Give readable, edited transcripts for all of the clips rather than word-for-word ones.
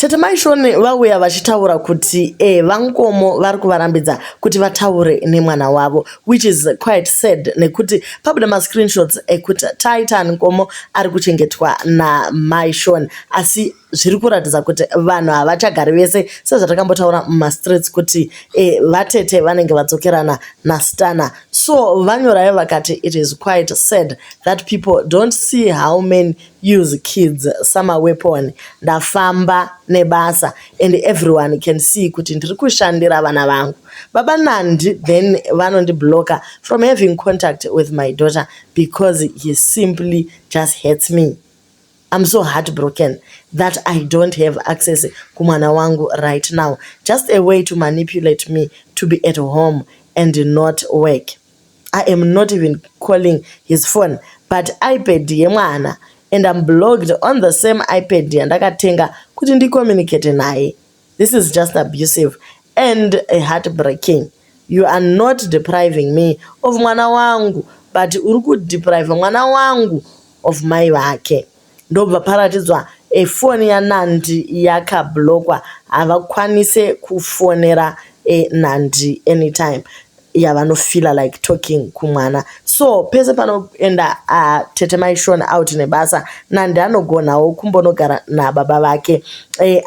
Tete maishoni vauya vachitaura kuti vaNkomo vari kuvarambidza kuti vataure nemwana wavo, which is quite sad nekuti pabuda mascreenshots ekuti tytan Nkomo ari kuchengetwa namaishoni, asi zviri kuratidza kuti vanhu havachagari vese sezvatakambotaura mumastreets kuti vatete vanenge vadzokerana nasitana. So vanyorai vakati it is quite sad that people don't see how men use kids summer weapon. Ndafamba nebasa and everyone can see kuti ndiri kushandira vana vangu. Baba Nandi then vanondiblocker from having contact with my daughter because he simply just hates me. I'm so heartbroken that I don't have access kumwana wangu right now. Just a way to manipulate me to be at home and not work. I am not even calling his phone, but iPad yemwana, and I'm blocked on the same iPad yandakatenga kuti ndicommunicate naye. This is just abusive and a heartbreaking. You are not depriving me of mwana wangu, but uri kudeprive mwana wangu of mai vake. Ndobva paratidzwa efoni yaNandi yakablokwa, havakwanise kufonera Nandi anytime yavanofila like talking kumwana. So pese panoenda tete maishoni out nebasa, Nandi anogonawo kumbonogara nababa vake,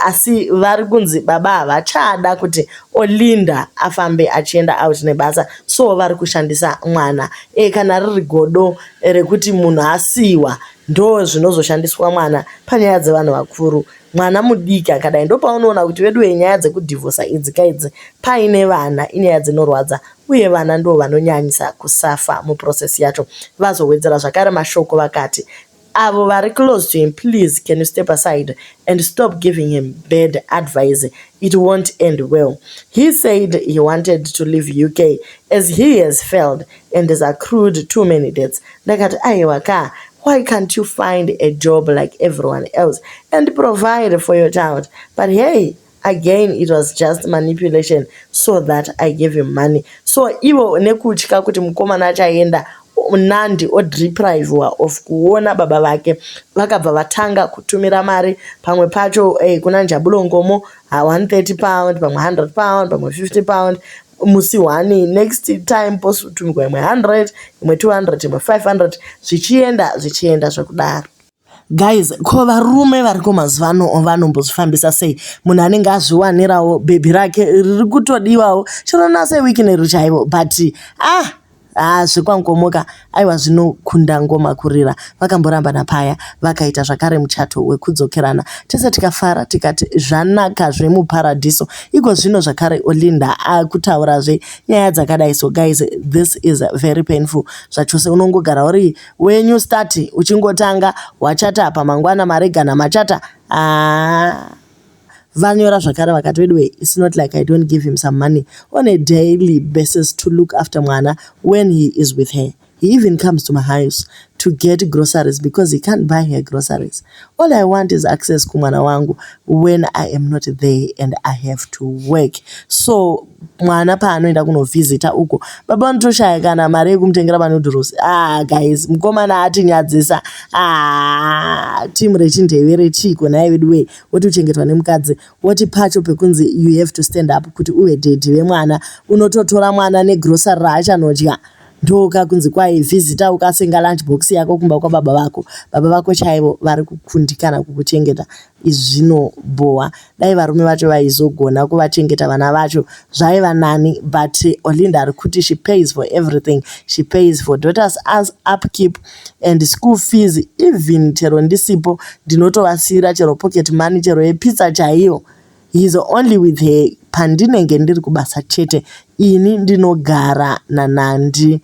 asi vari kunzi baba havachada kuti Olinda afambe achienda out nebasa, so vari kushandisa mwana. Kana riri godo rekuti munhu asiwa ndo zvinozoshandiswa mwana panyaya dzevanhu vakuru. Mwana mudiki akadai ndopaunoona kuti vedu venyaya dzekudhivhosa idzi kaidzi paine vana inyaya dzinorwadza, uye vana ndo vanonyanyisa kusafa muprocess yacho. Vazowedzera zvakare mashoko vakati avo vari close to him, please can you step aside and stop giving him bad advice, it won't end well. He said he wanted to leave UK as he has failed and has accrued too many debts. Ndakati aiwaka, why can't you find a job like everyone else and provide for your child? But hey, again, it was just manipulation so that I gave him money. So ivo nekutya kuti mukomana achaenda, Nandi odeprivewa of kuona baba vake, vakabva vatanga kutumira mari pamwe pacho kuna Njabulo Nkomo 130 pound, pamwe 100 pound, pamwe 50 pound. Musi wani next time post tumigwa imwe 100, imwe 200, imwe 500, zvichienda zvakudaro. Guys, ko varume variko mazuvano vanombozvifambisa sei? Munhu anenge azviwanirawo bhebhi rake riri kutodiwawo chirona sewiki neru chaivo, but zvikwangomoka aiwa zvinokunda ngoma kurira. Vakamboramba napaya vakaita zvakare muchato wekudzokerana. Tese tikafara tikati zvanaka zvemuparadiso. Iko zvino zvakare Olinda akutaurazve nyaya dzakadai. So guys, this is very painful. Zvachose unongogara uri wenyu start uchingotanga wachata pamangwana maregana machata vanyora zvakare vakati wedwe, it's not like I don't give him some money on a daily basis to look after mwana when he is with her. He even comes to my house to get groceries because he can't buy her groceries. All I want is access kumwana wangu when I am not there and I have to work. So mwana paanoenda kunovhizita uko, baba anotoshaya kana mari yekumutengera manudhurusi. Guys, mukomana atinyadzisa. Timu rechindevere chiko naye wedwe woti uchengetwa nemukadzi, woti pacho pekunzi you have to stand up kuti uve dhedhi vemwana, unototora mwana negrosari raachanodya. Ndoka kunzi kwai vhizita ukasenga lunchbox yako kumba kwa baba vako chaivo vari kukundikana kukuchengeta. Izvinoboa. Dai varume vacho vaizogona kuvachengeta vana vacho zvaiva nani, but Olinda Kuti, she pays for everything. She pays for daughters as upkeep and school fees, even chero ndisipo ndinotovasira chero pocket money chero yepizza chaiyo. He is only with her pandinenge ndiri kubasa chete. Ini ndinogara naNandi.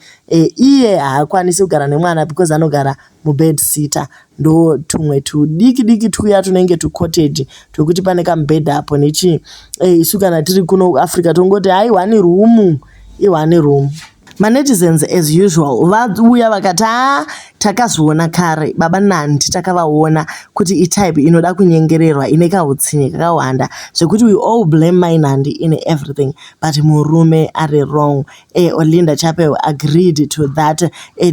Iye haakwanisi kugara nemwana because anogara mubed sitter. Ndo tumwe tudiki tuya tunenge tucottage twekuti pane kamubhedha apo nechi isu kana tiri kuno Africa tongoti hai one room. manetizens as usual vauya vakati takazviona kare baba Nandi takavaona kuti itype inoda kunyengererwa ine kahutsinye kakawanda zvekuti we all blame my Nandi in everything but murume ari wrong. Olinda Chapel agreed to that.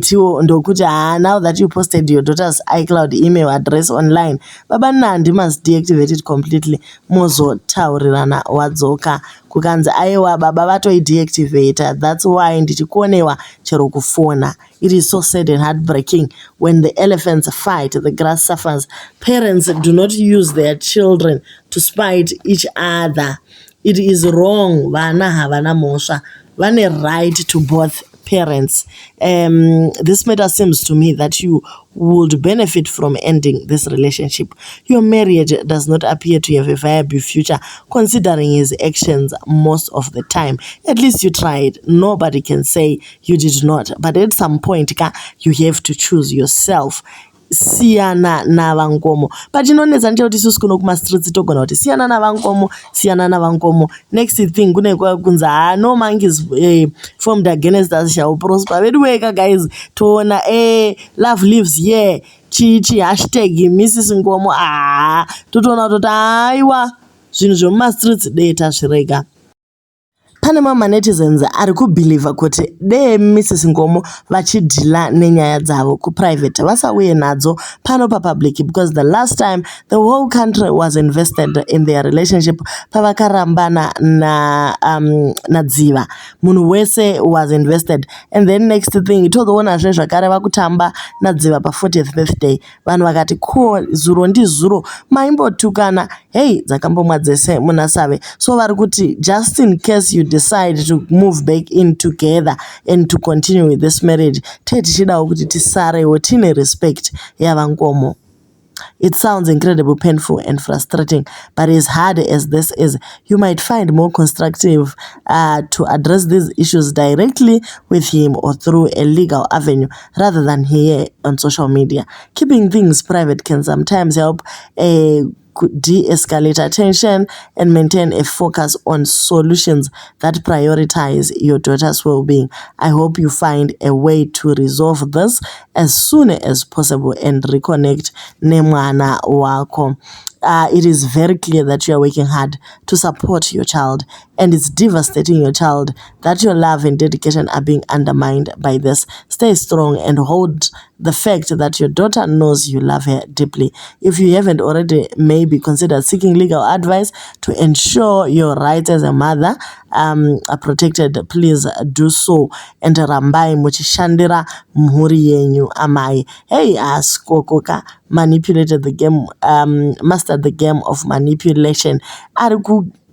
Tiwo ndokuti now that you posted your daughter's iCloud email address online, baba Nandi must deactivate it completely. Mozotaurirana wadzoka kukanzi aiwa baba vatoideactivate. That's why ndichikuonewa chero kufona. It is so sad and heartbreaking. When the elephants fight, the grass suffers. Parents do not use their children to spite each other. It is wrong. Vana havana mosha. Vane right to both parents. This matter seems to me that you would benefit from ending this relationship. Your marriage does not appear to have a viable future considering his actions most of the time. At least you tried. Nobody can say you did not. But at some point, you have to choose yourself. Siyana na Nkomo. But you know, nechoti isusu kuno kuma streets togona kuti siyana na Nkomo, siyana na Nkomo. Next thing kune kunza no man is formed against us shall prosper. Vedweka guys toona love lives here. Chichi hashtag Mrs. Nkomo totoona kuti aiwa zvinhu zvemuma streets data zvirega. Pane manetizens ari kubhiliva kuti Mrs. Nkomo vachidhila nenyaya dzavo kuprivate vasauye nadzo pano papublic because the last time the whole country was invested in their relationship pavakarambana na dziva munhu wese was invested and then next thing tozoonazve zvakare vakutamba nadziva pa 40th birthday vanhu vakati ko zuro ndizuro maimbotukana hey dzakambomwa dzese munasave so vari kuti just in case you decide to move back in together and to continue with this marriage tichidawo kuti tisarewo tine respect yava Nkomo. It sounds incredibly painful and frustrating, but as hard as this is, you might find more constructive to address these issues directly with him or through a legal avenue rather than here on social media. Keeping things private can sometimes help de-escalate tension and maintain a focus on solutions that prioritize your daughter's well-being. I hope you find a way to resolve this as soon as possible and reconnect nomwana wako. It is very clear that you are working hard to support your child, and it's devastating your child that your love and dedication are being undermined by this. Stay strong and hold the fact that your daughter knows you love her deeply. If you haven't already, maybe consider seeking legal advice to ensure your rights as a mother are protected. Please do so. And rambai muchishandira mhuri yenyu amai. Hey, askokoka manipulated the game, mastered the game of manipulation.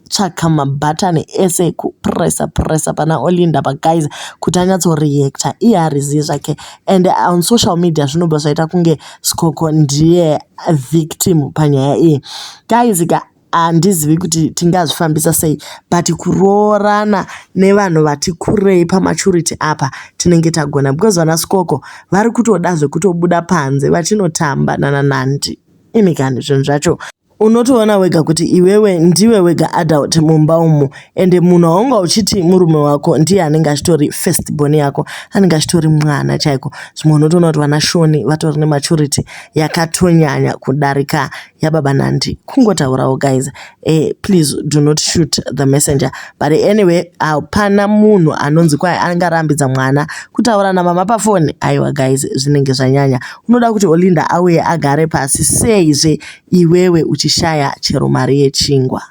Chaka mabatani ese kupressa pana Olinda pa guys kutanyatso reactor iarizi zvake and on social media zvinobva zvaita kunge skoko ndiye victim panyaya iyi guys handizivi kuti tingazvifambisa sei but kuroorana nevanhu vati kurei pamaturity apa tinenge tagona because vana skoko vari kutoda zvekutobuda panze vachinotamba naNandi imikani zvinhu zvacho unotoona wega kuti iwewe ndiwe wega adult mumba umu ende munhu waunga uchiti murume wako ndiye anenge achitori first born yako anenge achitori mwana chaiko zvimwe unotoona kuti vana Shoni vatori nematurity yakatonyanya kudarika yababa Nandi kungotaurawo guys please do not shoot the messenger but anyway hapana munhu anonzi kwai angarambidza mwana kutaura namama pafoni aiwa guys zvinenge zvanyanya unoda kuti Olinda auye agare pasi seizve iwewe uchishaya chero mari yechingwa.